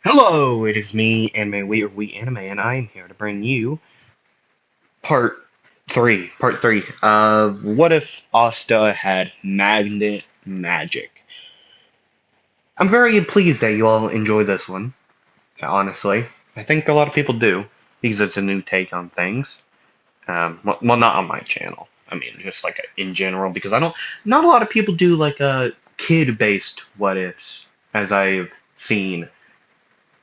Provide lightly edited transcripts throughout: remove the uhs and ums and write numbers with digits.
Hello, it is me, Anime We or We Anime, and I am here to bring you part part three of What If Asta Had Magnet Magic. I'm very pleased that you all enjoy this one, honestly. I think a lot of people do, because it's a new take on things. Well, not on my channel. I mean, just like in general, because not a lot of people do like a kid-based what ifs, as I've seen.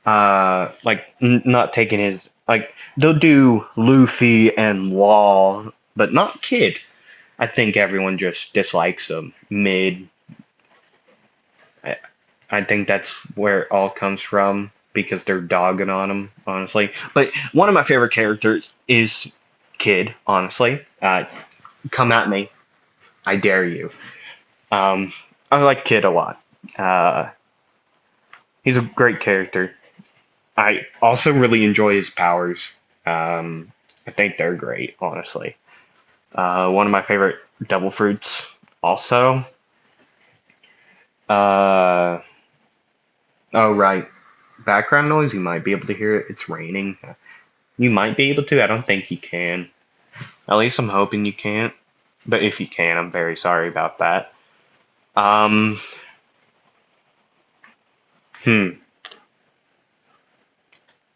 Like not taking his like they'll do Luffy and Law, but not Kid. I think everyone just dislikes them mid. I, I think that's where it all comes from because they're dogging on him, honestly. But one of my favorite characters is Kid, honestly. Come at me, I dare you. Um, I like Kid a lot. Uh, he's a great character. I also really enjoy his powers. Um, I think they're great, honestly. One of my favorite devil fruits, also. Uh, oh, right. Background noise, you might be able to hear it. It's raining. You might be able to. I don't think you can. At least I'm hoping you can't. But if you can, I'm very sorry about that. Um, hmm.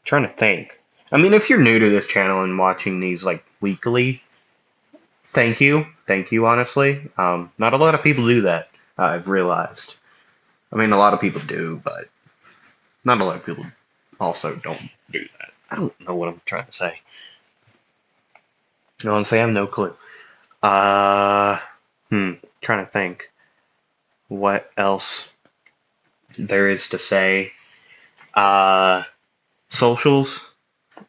Trying to think. I mean, if you're new to this channel and watching these like weekly, thank you. Thank you, honestly. Not a lot of people do that, I've realized. I mean, a lot of people do, but not a lot of people also don't do that. I don't know what I'm trying to say. Honestly, I have no clue. Uh, Trying to think what else there is to say. Uh, Socials.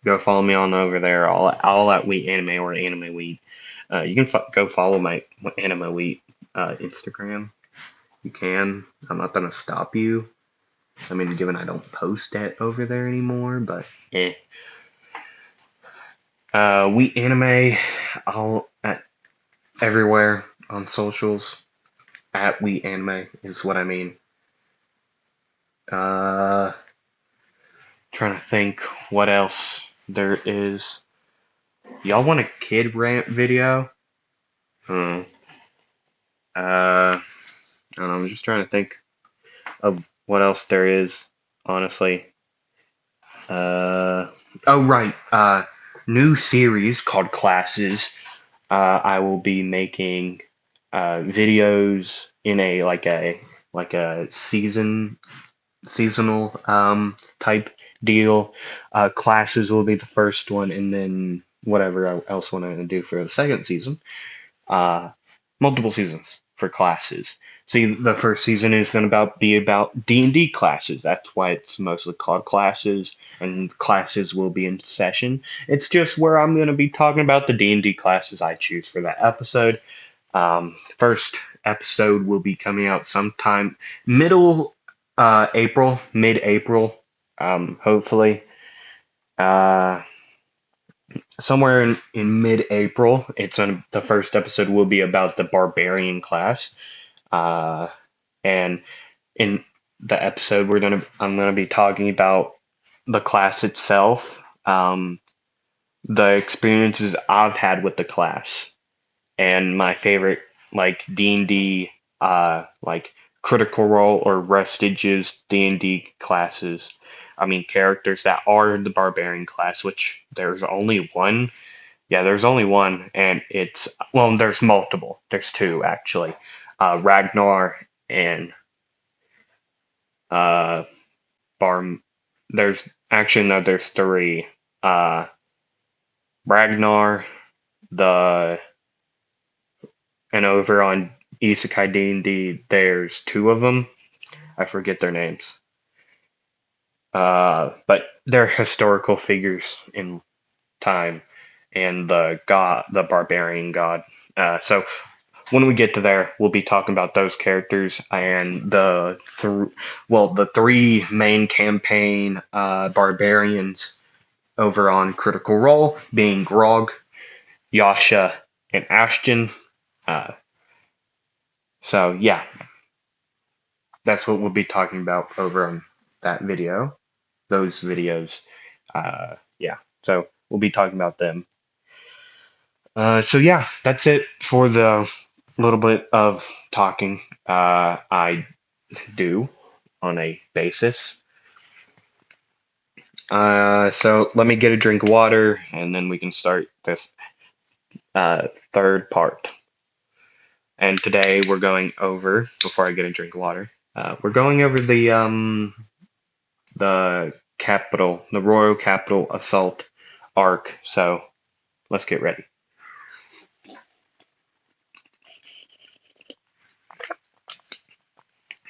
Go follow me on over there. All at Wheat Anime or Anime Wheat. You can go follow my Anime Wheat Instagram. You can. I'm not gonna stop you. I mean, given I don't post that over there anymore, but eh. We anime all at everywhere on socials. At we anime is what I mean. Uh, Trying to think what else there is. Y'all want a kid rant video? Hmm. I don't know. I'm just trying to think of what else there is. Honestly. Uh. Oh right. New series called Classes. I will be making videos in a seasonal type deal. Classes will be the first one, and then whatever else I'm going to do for the second season. Uh, Multiple seasons for classes. See, the first season is going to be about D&D classes. That's why it's mostly called classes, and classes will be in session. It's just where I'm going to be talking about the D&D classes I choose for that episode. First episode will be coming out sometime middle April, mid-April, hopefully. Uh, Somewhere in mid-April. The first episode will be about the barbarian class. Uh, and in the episode I'm gonna be talking about the class itself, the experiences I've had with the class, and my favorite like D&D like Critical Role or Vestiges D&D classes. I mean characters that are the barbarian class, which there's only one. Yeah, there's only one, and there's multiple. There's two actually. Ragnar and uh Bar there's actually no, there's three. Uh Ragnar, the and over on Isekai D&D, there's two of them. I forget their names. But they're historical figures in time, and the barbarian god. So when we get to there, we'll be talking about those characters and the three main campaign barbarians over on Critical Role, being Grog, Yasha, and Ashton. Uh, so yeah, that's what we'll be talking about over on that video. those videos. Yeah, so we'll be talking about them. So yeah, that's it for the little bit of talking I do on a basis. So let me get a drink of water and then we can start this third part. And today we're going over, before I get a drink of water, we're going over the capital, the Royal Capital Assault arc. So let's get ready.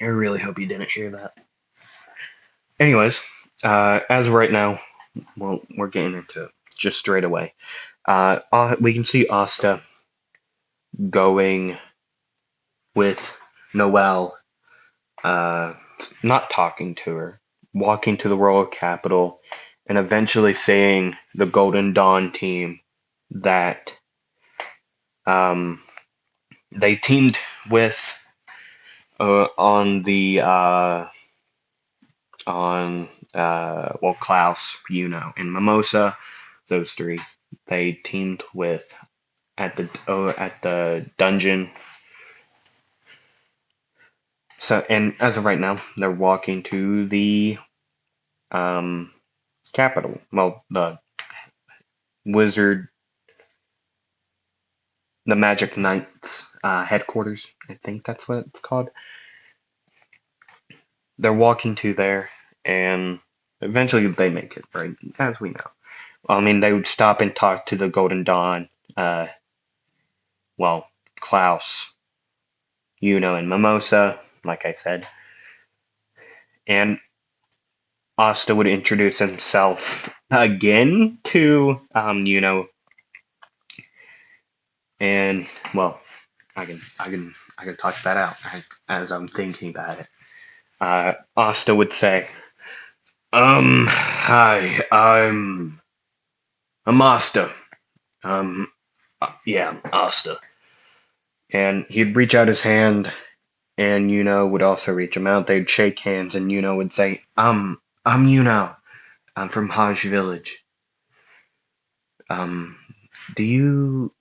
I really hope you didn't hear that. Anyways, as of right now, well, we're getting into it just straight away. We can see Asta going with Noelle, uh, not talking to her, walking to the royal capital, and eventually saying the Golden Dawn team that they teamed with on the well, Klaus, and Mimosa, those three. They teamed with at the dungeon. So, and as of right now, they're walking to the um capital. Well, the wizard, the Magic Knights headquarters. I think that's what it's called. They're walking to there, and eventually they make it, right? As we know. I mean, they would stop and talk to the Golden Dawn. Well, Klaus, and Mimosa, like I said, and Asta would introduce himself again to and well, I can talk that out as I'm thinking about it. Asta would say, hi, I'm Asta. Yeah, Asta. And he'd reach out his hand, and would also reach him out. They'd shake hands, and would say, I'm I'm from Hajj Village. Um, do you,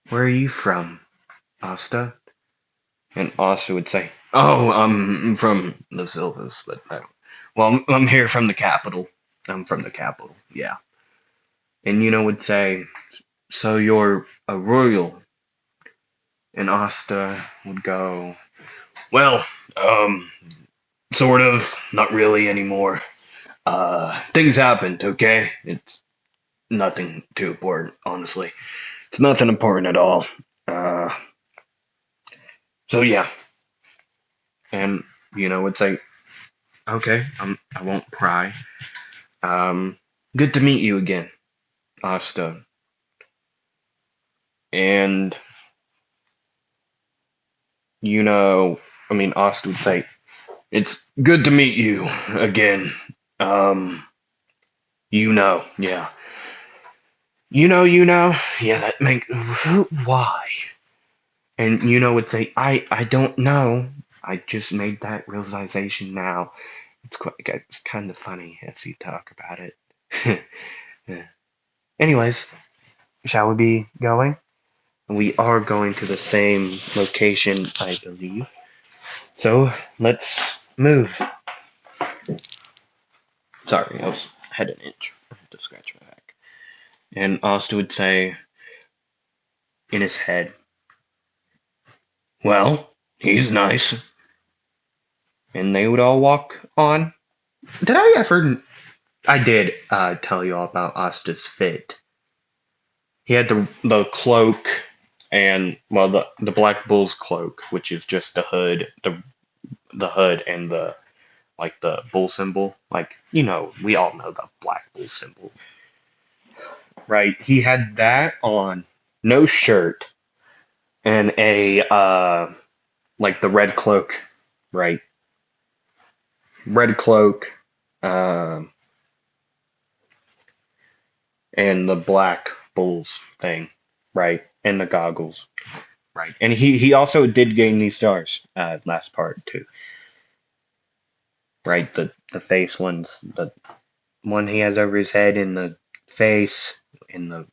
where are you from, Asta? And Asta would say, oh, I'm from the Silvas, but well, I'm here from the capital. I'm from the capital, yeah. And would say, so you're a royal? And Asta would go, well, sort of, not really anymore. Things happened, okay? It's nothing too important, honestly. It's nothing important at all. Uh, so yeah. And, would say, okay, I won't pry. Um, Good to meet you again, Asta. And, I mean, Asta would say, it's good to meet you again. Um, yeah. Yeah, that make why? And would say, I don't know. I just made that realization now. It's kind of funny as you talk about it. Yeah. Anyways, shall we be going? We are going to the same location, I believe. So let's move. Sorry, had an itch. I had to scratch my back. And Austin would say in his head, well, he's nice. And they would all walk on. Did I ever? I did tell you all about Asta's fit. He had the cloak and well the Black Bull's cloak, which is just the hood, the hood and the like the bull symbol. Like, we all know the Black Bull symbol. Right? He had that on, no shirt, and a like the red cloak, right? Red cloak, um and the Black Bulls thing, right? And the goggles, right? And he also did gain these stars, last part too. right? The face ones, the one he has over his head in the face, in the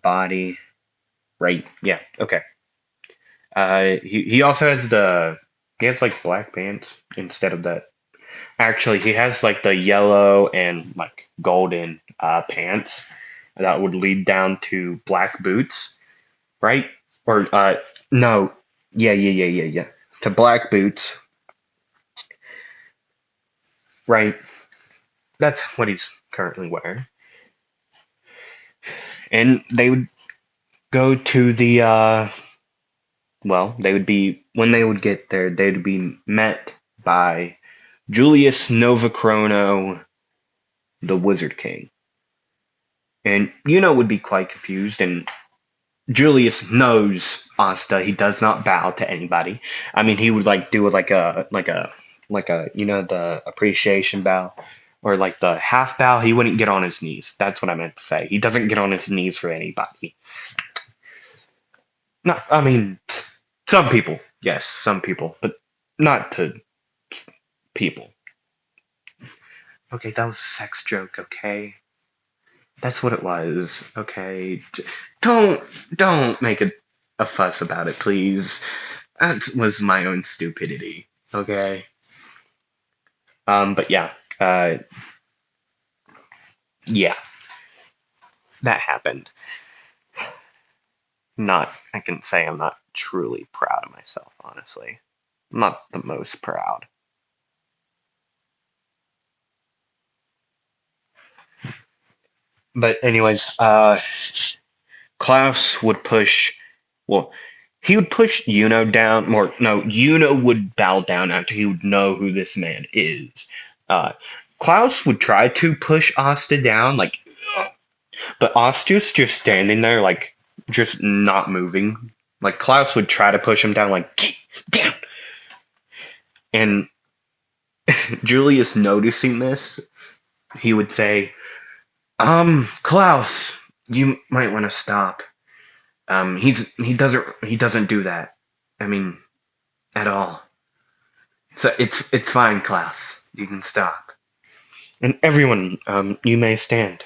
body, right? Yeah, okay. He also has he has like black pants instead of that. Actually, he has like the yellow and like golden pants that would lead down to black boots, right? Or no, yeah, to black boots, right? That's what he's currently wearing. And they would go to the well, they would be when they would get there, they'd be met by Julius Novachrono, the Wizard King. And would be quite confused, and Julius knows Asta. He does not bow to anybody. I mean, he would like do like a the appreciation bow or like the half bow. He wouldn't get on his knees. That's what I meant to say. He doesn't get on his knees for anybody. No, I mean some people, yes, some people, but not to people. Okay, that was a sex joke. Okay, that's what it was. Okay, don't don't make a fuss about it, please. That was my own stupidity. Okay. But yeah, uh, yeah, that happened. Not, I can say I'm not truly proud of myself, honestly. I'm not the most proud. But anyways, Klaus would push, well, he would push Yuno down, more, no, Yuno would bow down after he would know who this man is. Uh, Klaus would try to push Asta down, like, but Asta's just standing there, like, just not moving. Like, Klaus would try to push him down, like, get down! And Julius noticing this, he would say, Klaus, you might want to stop. He doesn't do that. I mean, at all. So it's fine, Klaus. You can stop. And everyone, you may stand.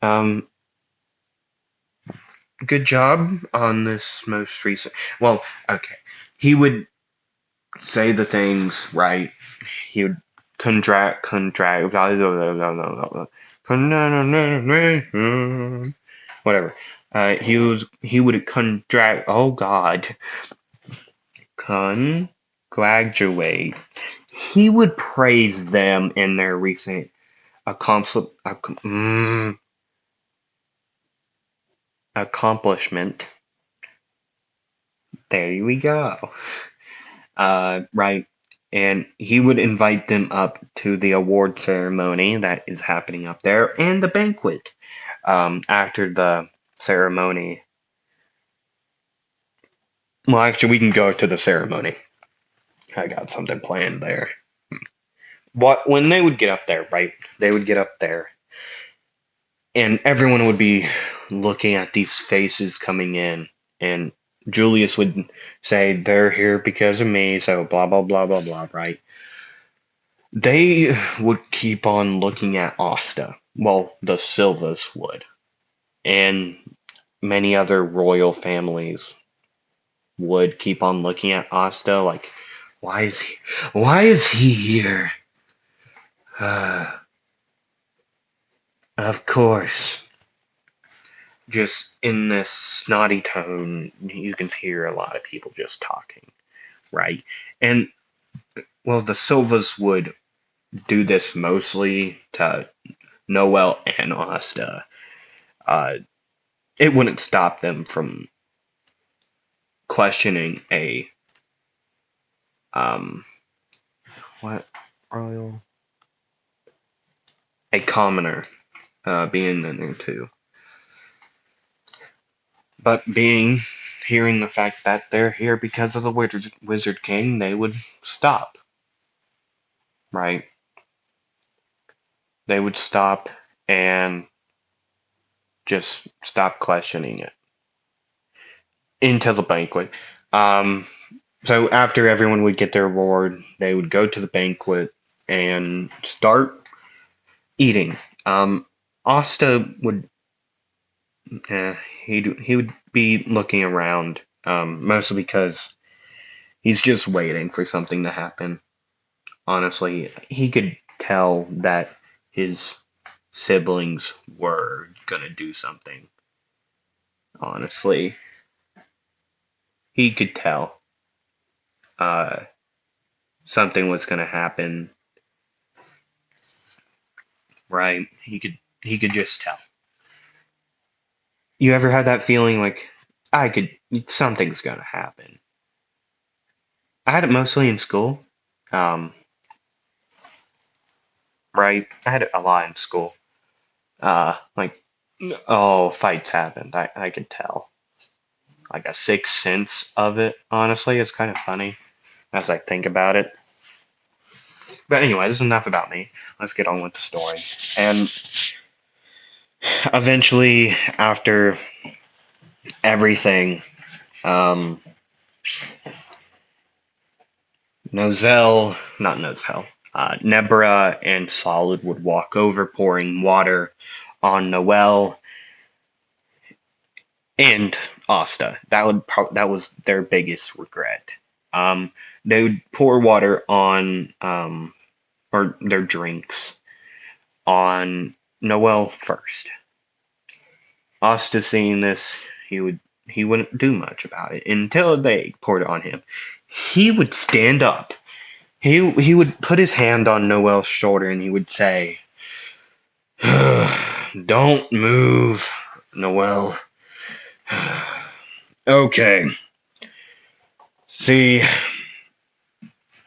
Um, good job on this most recent. Well, okay. He would say the things right. He would contract, whatever. He would contract. Oh God, congratulate. He would praise them in their recent accomplishment. There we go. Right. And he would invite them up to the award ceremony that is happening up there and the banquet. After the ceremony, well, actually, we can go to the ceremony. I got something planned there. What when they would get up there, right? They would get up there, and everyone would be looking at these faces coming in, and Julius would say, "They're here because of me," so blah blah blah blah blah, right? They would keep on looking at Asta. Well, the Silvas would, and many other royal families would keep on looking at Asta like, why is he here? Of course. Just in this snotty tone, you can hear a lot of people just talking, right? And well, the Silvas would do this mostly to Noel and Asta. Uh, it wouldn't stop them from questioning um what royal a commoner being in there too. But hearing the fact that they're here because of the Wizard King, they would stop, right? They would stop and just stop questioning it into the banquet. Um, So after everyone would get their reward, they would go to the banquet and start eating. Um, Asta would he would be looking around, mostly because he's just waiting for something to happen. Honestly, he could tell that his siblings were gonna do something. Honestly, he could tell uh, something was gonna happen. Right? He could just tell. You ever had that feeling like I could something's gonna happen? I had it mostly in school. Um, right? I had it a lot in school. Like, oh, fights happened. I could tell. Like a sixth sense of it. Honestly, it's kind of funny as I think about it. But anyway, this is enough about me. Let's get on with the story. And eventually, after everything, um, not Nozel, Nebra and Solid would walk over, pouring water on Noel and Asta. That was their biggest regret. They would pour water on or their drinks on Noel first. Asta seeing this, he wouldn't do much about it until they poured it on him. He would stand up. He would put his hand on Noel's shoulder and he would say, "Don't move, Noel. Okay. See,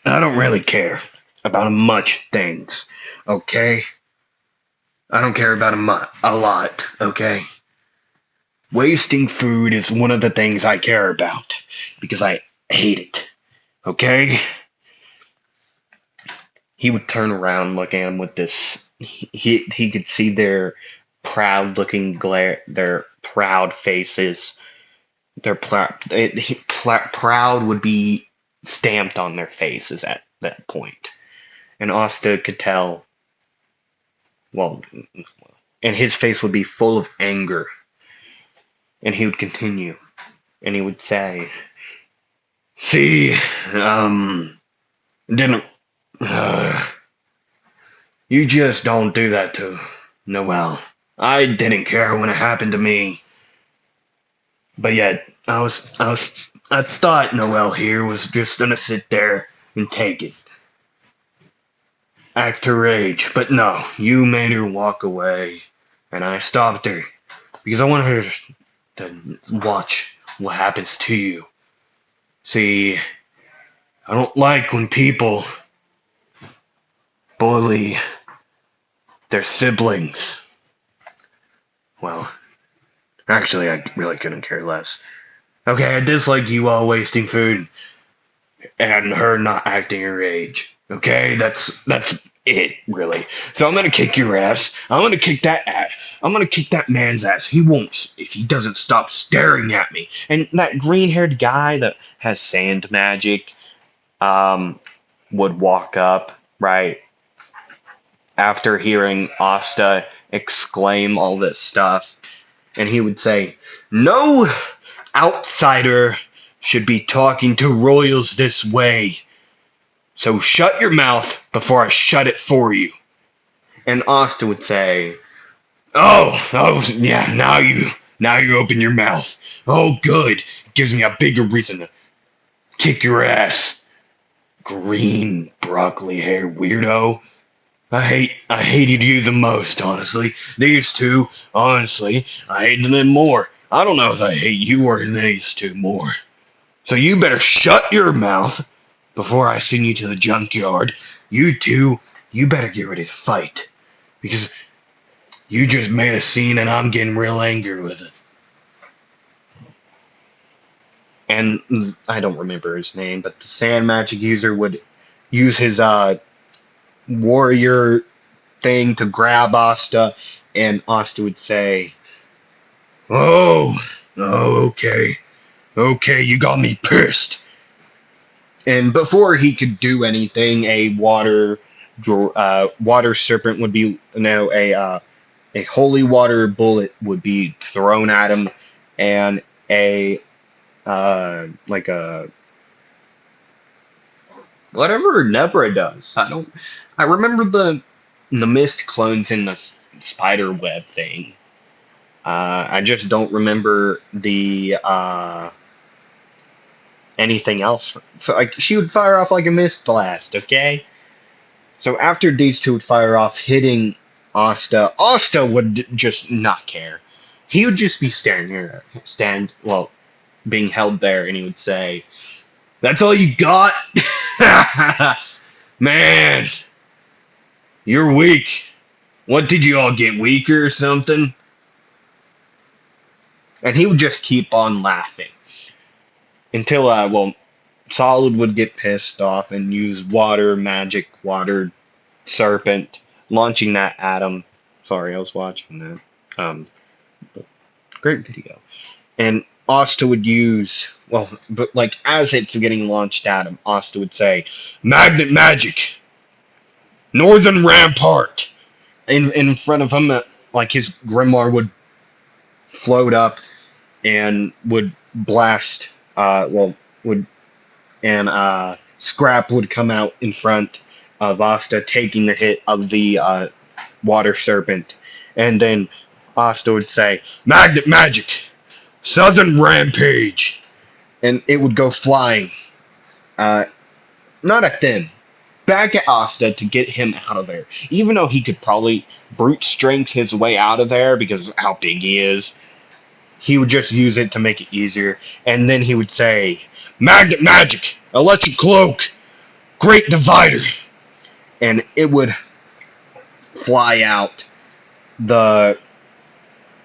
I don't really care about much things. Okay? I don't care about a lot. Okay? Wasting food is one of the things I care about because I hate it. Okay?" He would turn around, look at him with this. He could see their proud looking glare, their proud faces. Their proud would be stamped on their faces at that point. And Asta could tell, well, and his face would be full of anger. And he would continue, and he would say, "See, didn't, uh, you just don't do that to Noel. I didn't care when it happened to me. But yet, I thought Noel here was just gonna sit there and take it. Act her rage. But no, you made her walk away. And I stopped her. Because I wanted her to watch what happens to you. See, I don't like when people bully their siblings. Well, actually, I really couldn't care less. Okay, I dislike you all wasting food and her not acting her age. Okay, that's it, really. So I'm gonna kick your ass. I'm gonna kick that ass. I'm gonna kick that man's ass. He won't if he doesn't stop staring at me. And that green-haired guy that has sand magic, um, would walk up right after hearing Asta exclaim all this stuff, and he would say, "No outsider should be talking to royals this way. So shut your mouth before I shut it for you." And Asta would say, "Oh, yeah, now you open your mouth. Oh, good. Gives me a bigger reason to kick your ass. Green broccoli hair weirdo. I hated you the most, honestly. These two, honestly, I hated them more. I don't know if I hate you or these two more. So you better shut your mouth before I send you to the junkyard. You two, you better get ready to fight. Because you just made a scene and I'm getting real angry with it." And I don't remember his name, but the sand magic user would use his warrior thing to grab Asta, and Asta would say, "Oh, okay, you got me pissed. And before he could do anything, a water serpent would be no a holy water bullet would be thrown at him, and a like a whatever Nebra does. I remember the mist clones in the spider web thing. I just don't remember the anything else. So like she would fire off like a mist blast, okay? So after these two would fire off, hitting Asta, Asta would just not care. He would just be standing here, well, being held there, and he would say, "That's all you got, man. You're weak. What did you all get weaker or something?" And he would just keep on laughing until Solid would get pissed off and use water serpent, launching that at him. Sorry, I was watching that. Great video. And Asta would use, but like as it's getting launched at him, Asta would say, "Magnet magic, Northern Rampart." In front of him, like his grimoire would float up and would blast. Would and Scrap would come out in front of Asta, taking the hit of the water serpent, and then Asta would say, "Magnet magic, Southern Rampage," and it would go flying, uh, not at them, back at Asta to get him out of there. Even though he could probably brute strength his way out of there because of how big he is, he would just use it to make it easier, and then he would say, "Magnet magic, electric cloak, great divider," and it would fly out the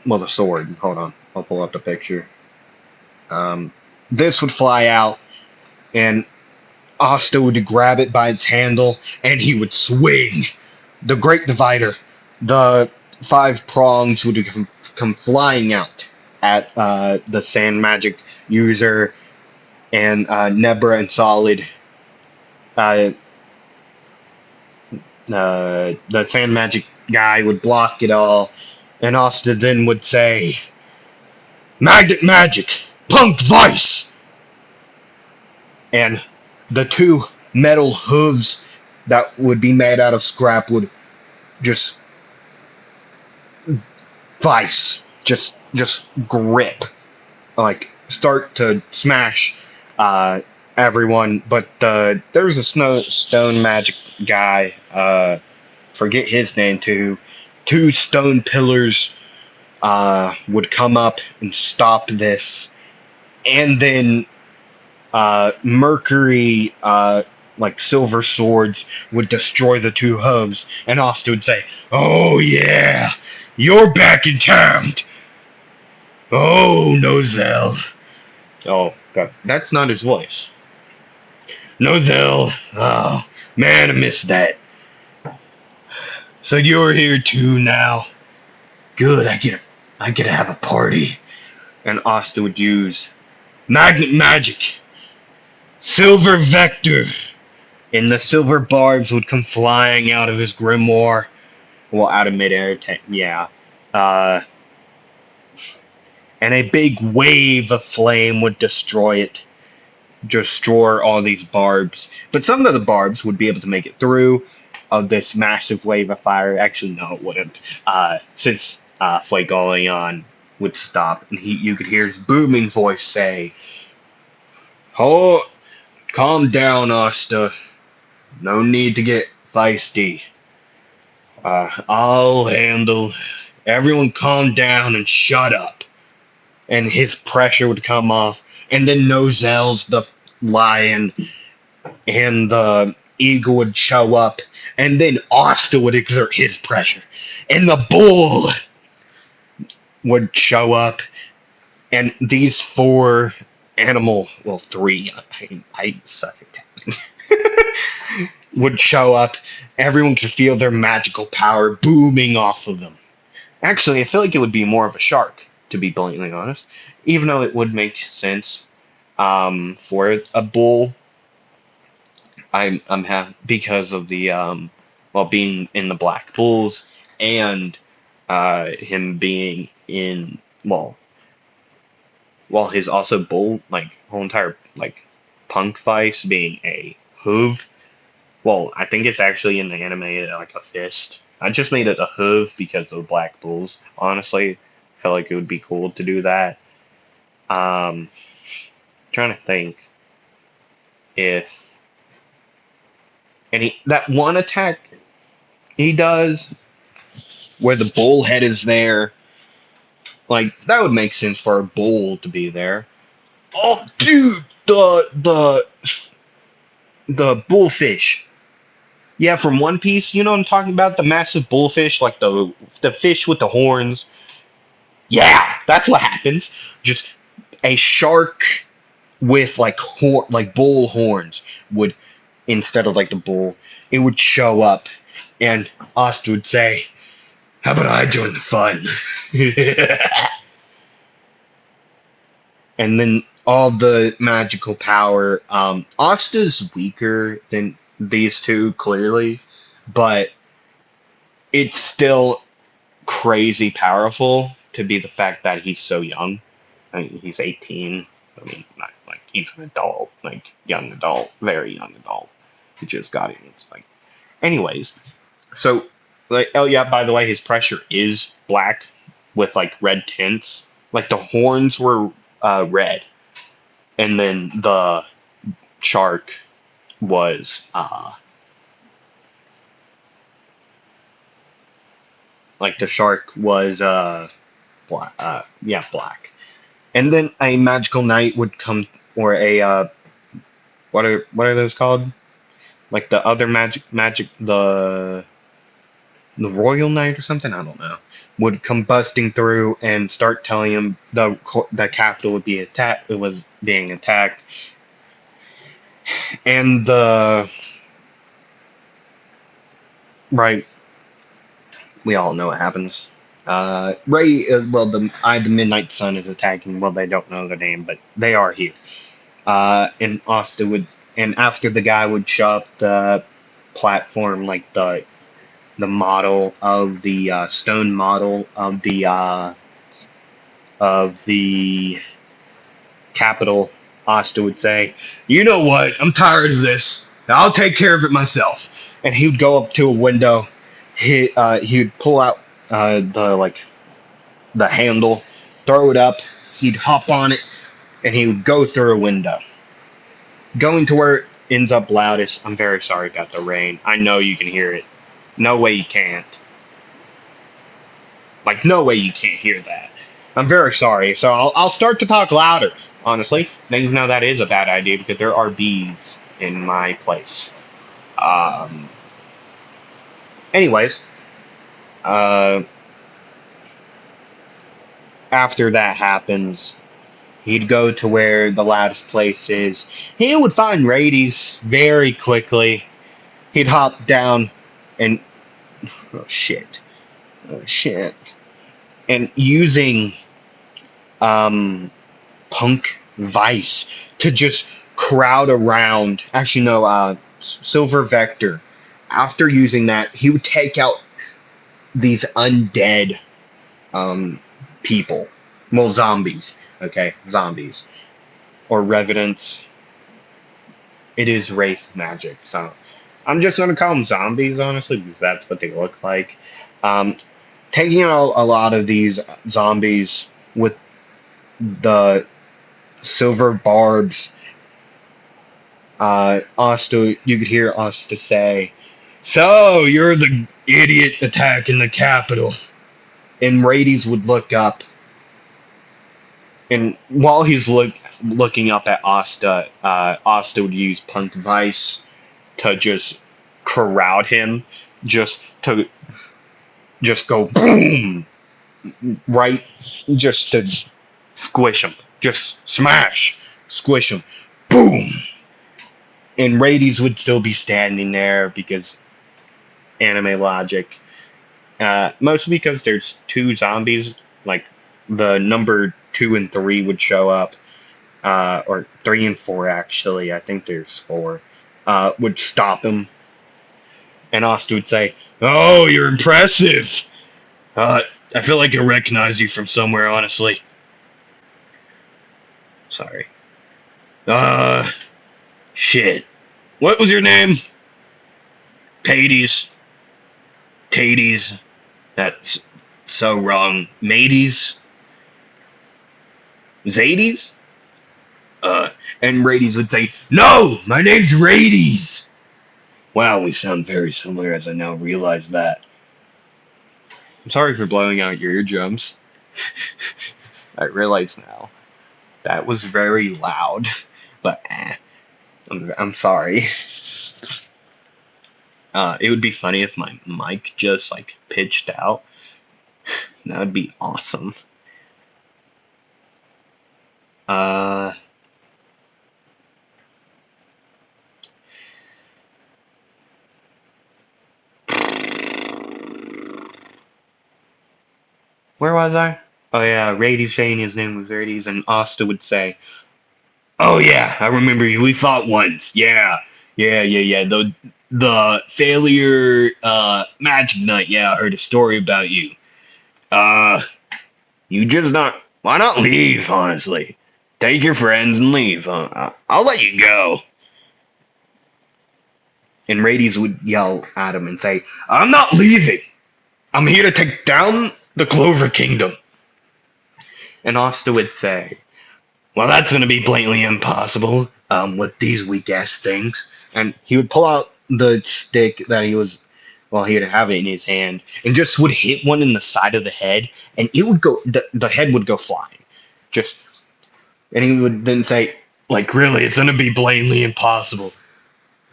the sword. Hold on, I'll pull up the picture. This would fly out, and Asta would grab it by its handle, and he would swing the great divider. The five prongs would come flying out at the sand magic user, and Nebra and Solid. Uh, the sand magic guy would block it all, and Asta then would say, "Magnet magic, punk vice," and the two metal hooves that would be made out of scrap would just vice, just grip, like start to smash everyone. But there's a stone magic guy, forget his name too. Two stone pillars would come up and stop this, and then Mercury, like silver swords, would destroy the two hooves, and Asta would say, "Oh yeah, you're back in town. Oh, Nozel." Oh, God, that's not his voice. "Nozel, oh, man, I missed that. So you're here too now. Good, I get to have a party." And Asta would use magnet magic, silver vector, and the silver barbs would come flying out of his grimoire. Well, out of midair, yeah. Uh, and a big wave of flame would destroy it. Destroy all these barbs. But some of the barbs would be able to make it through of this massive wave of fire. Actually, no, it wouldn't. Since Fuegoleon would stop, and you could hear his booming voice say, "Oh, calm down, Asta. No need to get feisty. I'll handle. Everyone calm down and shut up." And his pressure would come off. And then Nozel's the lion and the eagle would show up. And then Asta would exert his pressure. And the bull would show up. And these four three, I suck at that, would show up. Everyone could feel their magical power booming off of them. Actually, I feel like it would be more of a shark, to be blatantly honest. Even though it would make sense for a bull. I'm happy because of the well, being in the Black Bulls, and him being in, well, his also bull, like, whole entire, like, punk vice being a hoof. Well, I think it's actually in the anime like a fist. I just made it a hoof because of the Black Bulls. Honestly, I felt like it would be cool to do that. Trying to think if that one attack he does where the bull head is there, like, that would make sense for a bull to be there. Oh, dude, the bullfish. Yeah, from One Piece, you know what I'm talking about? The massive bullfish, like the fish with the horns. Yeah, that's what happens. Just a shark with like like bull horns would, instead of like the bull, it would show up, and Asta would say, "How about I join the fun?" And then all the magical power. Asta's weaker than these two, clearly, but it's still crazy powerful to be the fact that he's so young. I mean, he's 18. I mean, not like he's an adult, like young adult, very young adult. He just got it. It's like, anyways. So, like, oh yeah, by the way, his pressure is black with like red tints. Like the horns were red, and then the shark was like the shark was black. Yeah, black. And then a magical knight would come, or a what are those called? Like the other magic the royal knight or something, I don't know, would come busting through and start telling him the capital would be attacked. It was being attacked, and the right. We all know what happens. Ray, well, the Midnight Sun is attacking. Well, they don't know their name, but they are here. And Asta would, and after the guy would show up the platform, like the model of the stone model of the capital, Asta would say, "You know what? I'm tired of this. I'll take care of it myself." And he would go up to a window. He would pull out the handle, throw it up. He'd hop on it, and he would go through a window, going to where it ends up loudest. I'm very sorry about the rain. I know you can hear it. No way you can't. Like, no way you can't hear that. I'm very sorry. So I'll start to talk louder. Honestly, things now that is a bad idea because there are bees in my place. Um. Anyways, uh, after that happens, he'd go to where the loudest place is. He would find Rades very quickly. He'd hop down and, oh shit, oh shit, and using um Punk Vice to just crowd around. Actually, no, Silver Vector. After using that, he would take out these undead um people. Well, zombies. Okay, zombies or revenants. It is wraith magic, so I'm just gonna call them zombies, honestly, because that's what they look like. Um, Taking out a lot of these zombies with the silver barbs. Asta, you could hear Asta say, "So you're the idiot attacking the capital." And Rades would look up, and while he's looking up at Asta, Asta would use Punk Vice to just corral him, just to just go boom, right, just to squish him, just smash, squish him, boom. And Rades would still be standing there because anime logic. Mostly because there's two zombies, like the number 2 and 3 would show up, or 3 and 4 actually. I think there's 4. would stop him, and Asta would say, "Oh, you're impressive. Uh, I feel like I recognize you from somewhere, honestly. Sorry. Uh, shit. What was your name? Pades. Tades. That's so wrong. Mateys? Zades? Uh, and Rades would say, "No, my name's Rades." Wow, we sound very similar as I now realize that. I'm sorry for blowing out your eardrums. I realize now. That was very loud, but I'm sorry. It would be funny if my mic just like pitched out. That would be awesome. Uh, where was I? Oh yeah, Rades saying his name was Rades, and Asta would say, "Oh yeah, I remember you. We fought once. Yeah, yeah. The failure magic night. Yeah, I heard a story about you. Uh, you just not. Why not leave? Honestly, take your friends and leave. I'll let you go." And Rades would yell at him and say, "I'm not leaving. I'm here to take down the Clover Kingdom." And Asta would say, "Well, that's going to be blatantly impossible with these weak ass things." And he would pull out the stick that well, he would have it in his hand, and just would hit one in the side of the head, and it would go, the head would go flying. Just, and he would then say, like, "Really, it's going to be blatantly impossible.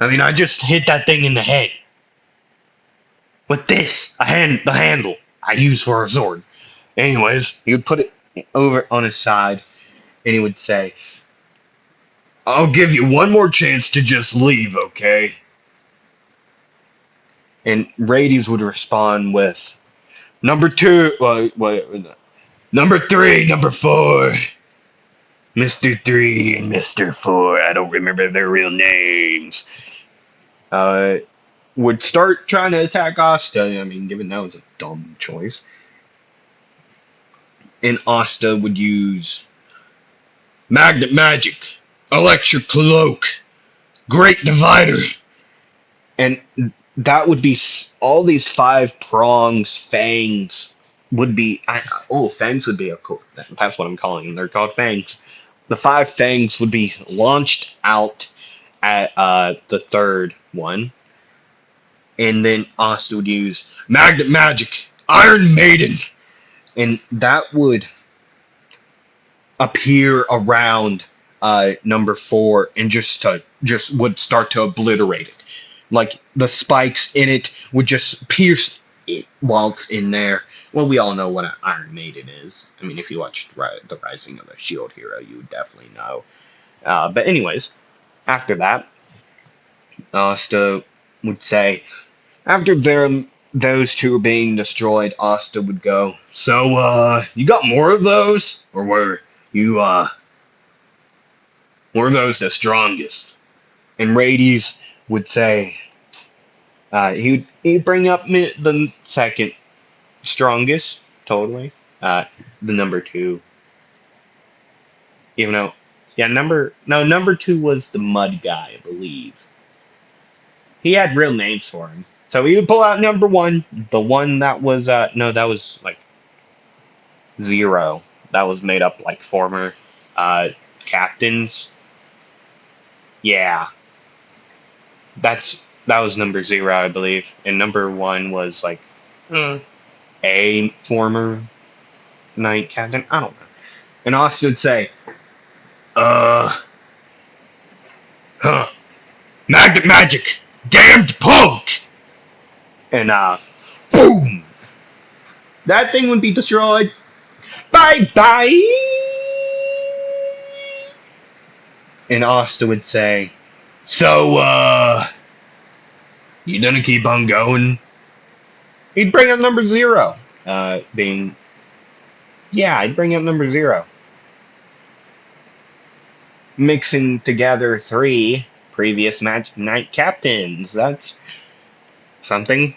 I mean, I just hit that thing in the head with the handle I use for a sword." Anyways, he would put it over on his side, and he would say, "I'll give you one more chance to just leave, okay?" And Rades would respond with, "Number two, number three, number four, Mr. Three and Mr. Four, I don't remember their real names," uh, would start trying to attack Asta. I mean, given that was a dumb choice. And Asta would use Magnet Magic, Electric Cloak, Great Divider, and that would be all these five prongs, fangs would be. Fangs would be a cool. That's what I'm calling them. They're called fangs. The five fangs would be launched out at the third one, and then Asta would use Magnet Magic, Iron Maiden, and that would appear around number four and just would start to obliterate it. Like the spikes in it would just pierce it while it's in there. Well, we all know what an Iron Maiden is. I mean, if you watched The Rising of a Shield Hero, you would definitely know. But anyways, after that, Asta would say, after those two are being destroyed, Asta would go, "So, you got more of those? Or you, were those the strongest?" And Rades would say, he'd bring up the second strongest, totally. The number two, even though, yeah, number two was the mud guy, I believe. He had real names for him. So he would pull out number one, the one that was, no, that was like zero. That was made up like former, uh, captains. Yeah, that was number zero, I believe. And number one was like, hmm, a former knight captain. I don't know. And Austin would say, uh, huh, Magnet Magic, damned punk! And, boom! That thing would be destroyed. Bye bye! And Austin would say, "So, you gonna keep on going?" He'd bring up number zero. Yeah, I'd bring up number zero. Mixing together three previous Magic Knight captains. That's something.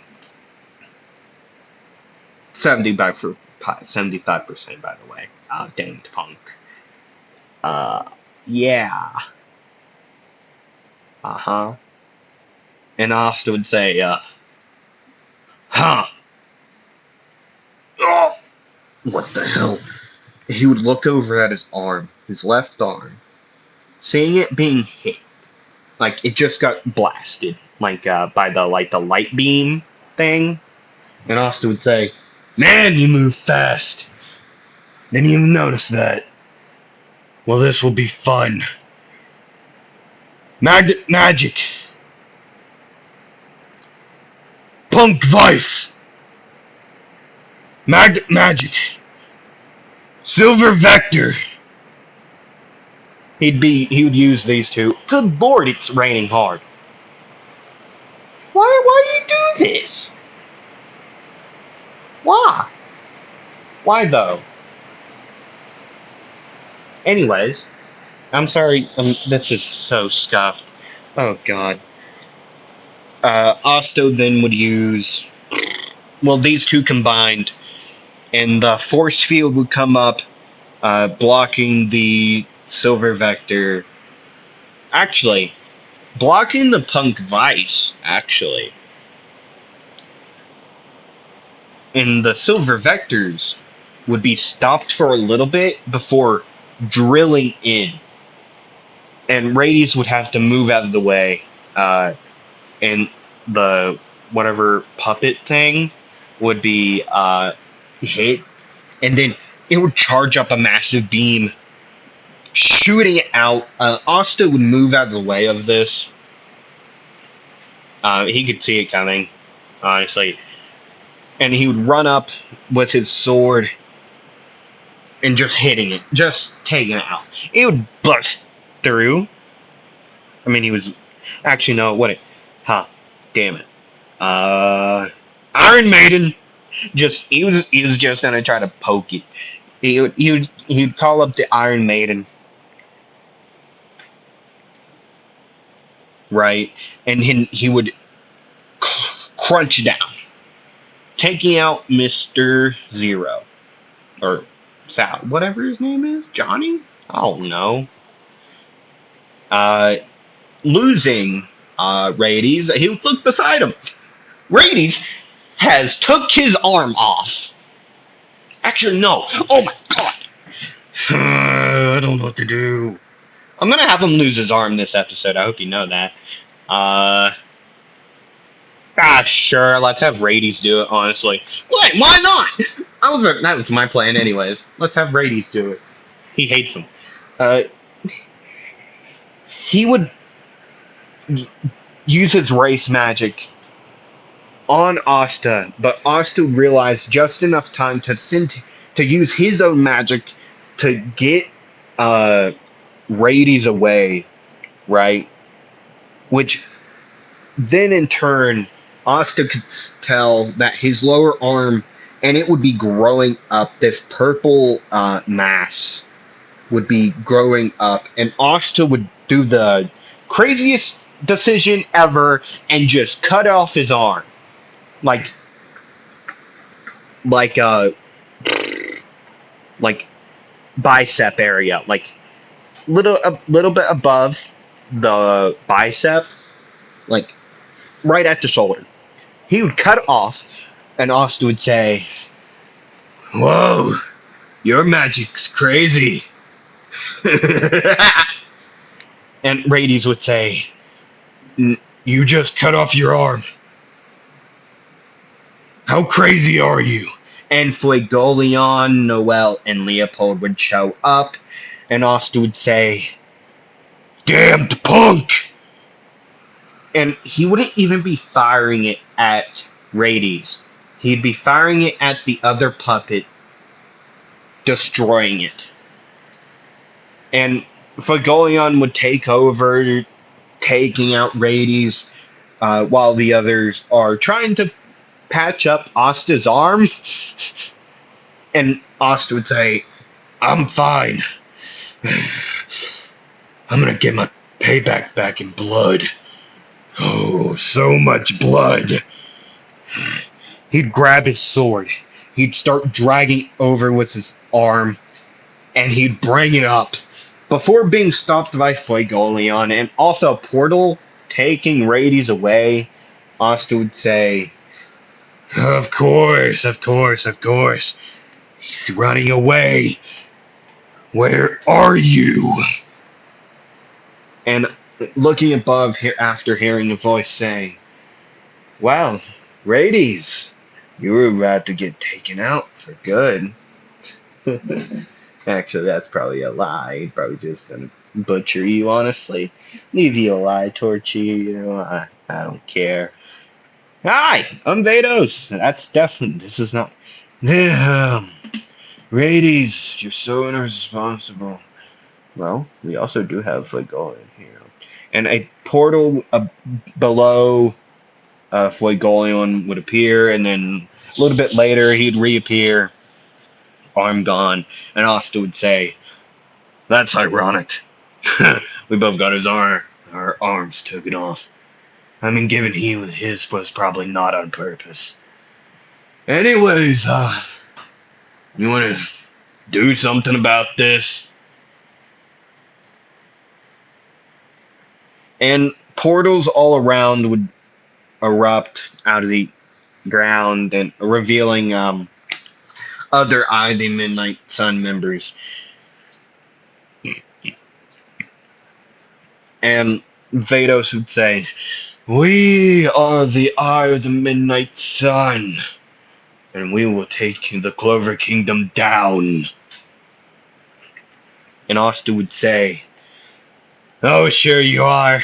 75%, by the way. Danged punk. Uh, yeah. Uh-huh. And Asta would say, huh. Oh, what the hell? He would look over at his arm, his left arm, seeing it being hit. Like, it just got blasted. Like, by the light beam thing. And Asta would say, man, you move fast. Didn't even notice that. Well, this will be fun. Magic. Punk Vice. Magic. Silver Vector. He would use these two. Good lord, it's raining hard. Why do you do this? Why? Why though? Anyways, I'm sorry, this is so scuffed. Oh god. Osto then would use, well, these two combined, and the force field would come up, blocking the silver vector. Actually, blocking the punk vice, actually. And the silver vectors would be stopped for a little bit before drilling in. And Radius would have to move out of the way, and the whatever puppet thing would be hit, and then it would charge up a massive beam, shooting it out. Asta would move out of the way of this. He could see it coming, honestly. And he would run up with his sword and just hitting it, just taking it out. It would bust through. I mean, he was actually no. What? Damn it. Iron Maiden. He was just gonna try to poke it. He'd call up the Iron Maiden, right? And he would crunch down, taking out Mr. Zero or Sal, whatever his name is, Johnny. I don't know. Losing Rades, he would look beside him. Rades has took his arm off. Actually, no. Oh my god. I don't know what to do. I'm gonna have him lose his arm this episode. I hope you know that. Sure. Let's have Rades do it. Honestly, why not? That was my plan, anyways. Let's have Rades do it. He hates him. He would use his race magic on Asta, but Asta realized just enough time to use his own magic to get Rades away, right? Which then in turn, Asta could tell that his lower arm, and it would be growing up, this purple mass would be growing up, and Asta would do the craziest decision ever and just cut off his arm. Like bicep area, like a little bit above the bicep, like right at the shoulder. He would cut it off, and Asta would say, "Whoa, your magic's crazy." And Rades would say, "You just cut off your arm. How crazy are you?" And Fuegoleon, Noel, and Leopold would show up, and Asta would say, "Damned punk!" And he wouldn't even be firing it at Rades. He'd be firing it at the other puppet, destroying it. And Fuegoleon would take over, taking out Rades, while the others are trying to patch up Asta's arm. And Asta would say, "I'm fine. I'm gonna get my Payback back in blood. Oh, so much blood. He'd grab his sword. He'd start dragging over with his arm, and he'd bring it up. Before being stopped by Fuegoleon and also Portal taking Rades away, Asta would say, of course, of course, of course. He's running away. Where are you? And looking above after hearing a voice saying, well, Rades, you were about to get taken out for good. Actually, that's probably a lie. He's probably just gonna butcher you, honestly. Leave you alive, torture you, I don't care. Hi, I'm Vados. That's definitely, this is not. Damn. Rades, you're so irresponsible. Well, we also do have Fuegoleon here. And a portal below Fuegoleon would appear, and then a little bit later he'd reappear, arm gone, and Asta would say, that's ironic. We both got our arms taken off. I mean, given his was probably not on purpose. Anyways, you want to do something about this? And portals all around would erupt out of the ground and revealing other Eye of the Midnight Sun members. And Vados would say, we are the Eye of the Midnight Sun, and we will take the Clover Kingdom down. And Asta would say, oh, sure you are.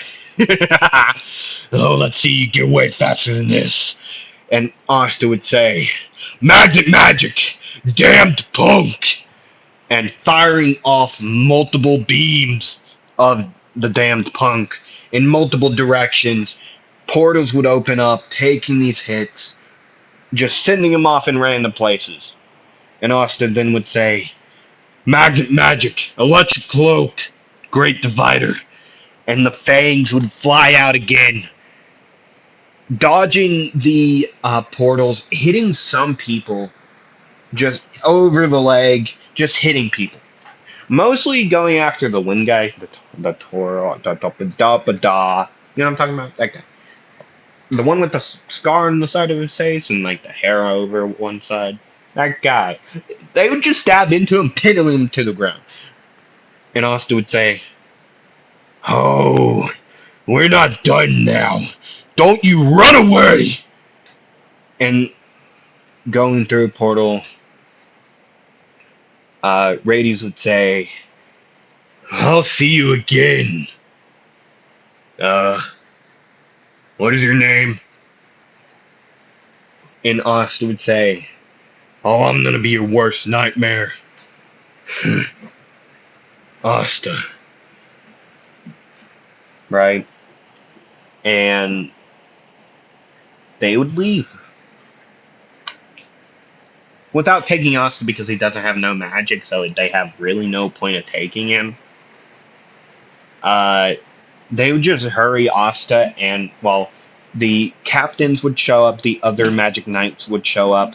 Oh, let's see you get way faster than this. And Asta would say, magic, damned punk. And firing off multiple beams of the damned punk in multiple directions, portals would open up, taking these hits, just sending them off in random places. And Asta then would say, magic, electric cloak, great divider. And the fangs would fly out again, dodging the portals, hitting some people just over the leg, just hitting people. Mostly going after the wind guy, the Toro, da da da da da. You know what I'm talking about? That guy. The one with the scar on the side of his face and like the hair over one side. That guy. They would just stab into him, pin him to the ground. And Asta would say, oh, we're not done now. Don't you run away! And going through a portal, Rades would say, I'll see you again. What is your name? And Asta would say, oh, I'm gonna be your worst nightmare. Asta. Right? And they would leave. Without taking Asta because he doesn't have no magic, so they have really no point of taking him. They would just hurry Asta, and, well, the captains would show up, the other magic knights would show up.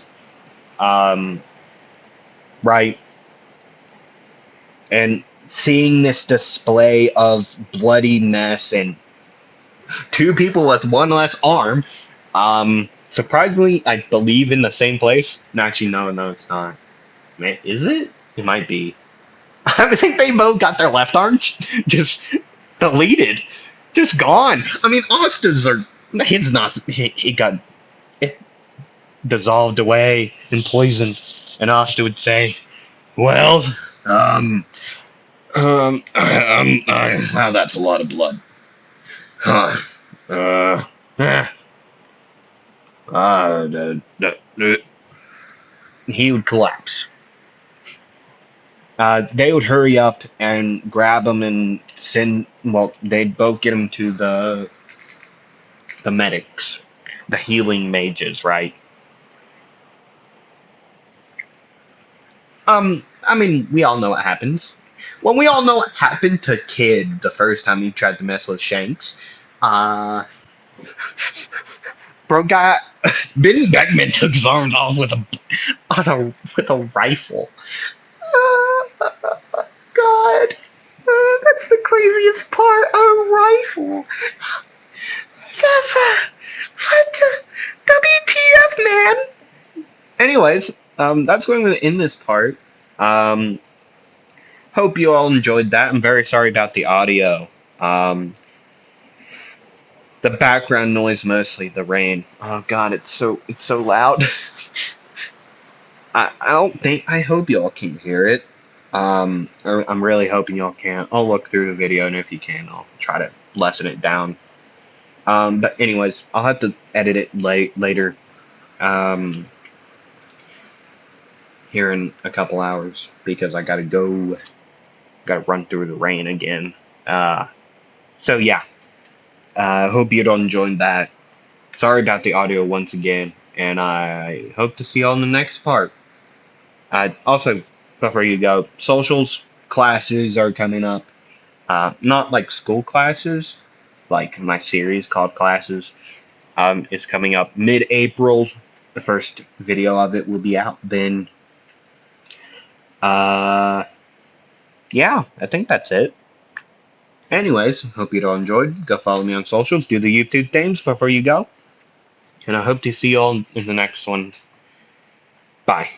Right? And seeing this display of bloody mess and two people with one less arm, surprisingly, I believe in the same place. No, actually, no, it's not. Man, is it? It might be. I think they both got their left arms just deleted, just gone. I mean, Asta's are his not. He got it dissolved away in poison, and Asta would say, "Well, wow, that's a lot of blood, huh? He would collapse. They would hurry up and grab him and send. Well, they'd both get him to the medics, the healing mages, right? I mean, we all know what happens. Well, we all know what happened to Kid the first time he tried to mess with Shanks. Uh, bro got Benny Beckman took his arms off with a rifle. God, that's the craziest part. A rifle. What the WTF, man? Anyways, that's where I'm going to end this part. Um, hope you all enjoyed that. I'm very sorry about the audio. Um, the background noise, mostly the rain. Oh God, it's so loud. I don't think I hope y'all can hear it. I'm really hoping y'all can. I'll look through the video, and if you can, I'll try to lessen it down. But anyways, I'll have to edit it later. Um, here in a couple hours because I gotta go. Gotta run through the rain again. So yeah. Hope you don't enjoy that. Sorry about the audio once again, and I hope to see y'all in the next part. Also, before you go, socials classes are coming up. Not like school classes, like my series called Classes. It's coming up mid-April. The first video of it will be out then. Uh, yeah, I think that's it. Anyways, hope you all enjoyed. Go follow me on socials. Do the YouTube things before you go. And I hope to see you all in the next one. Bye.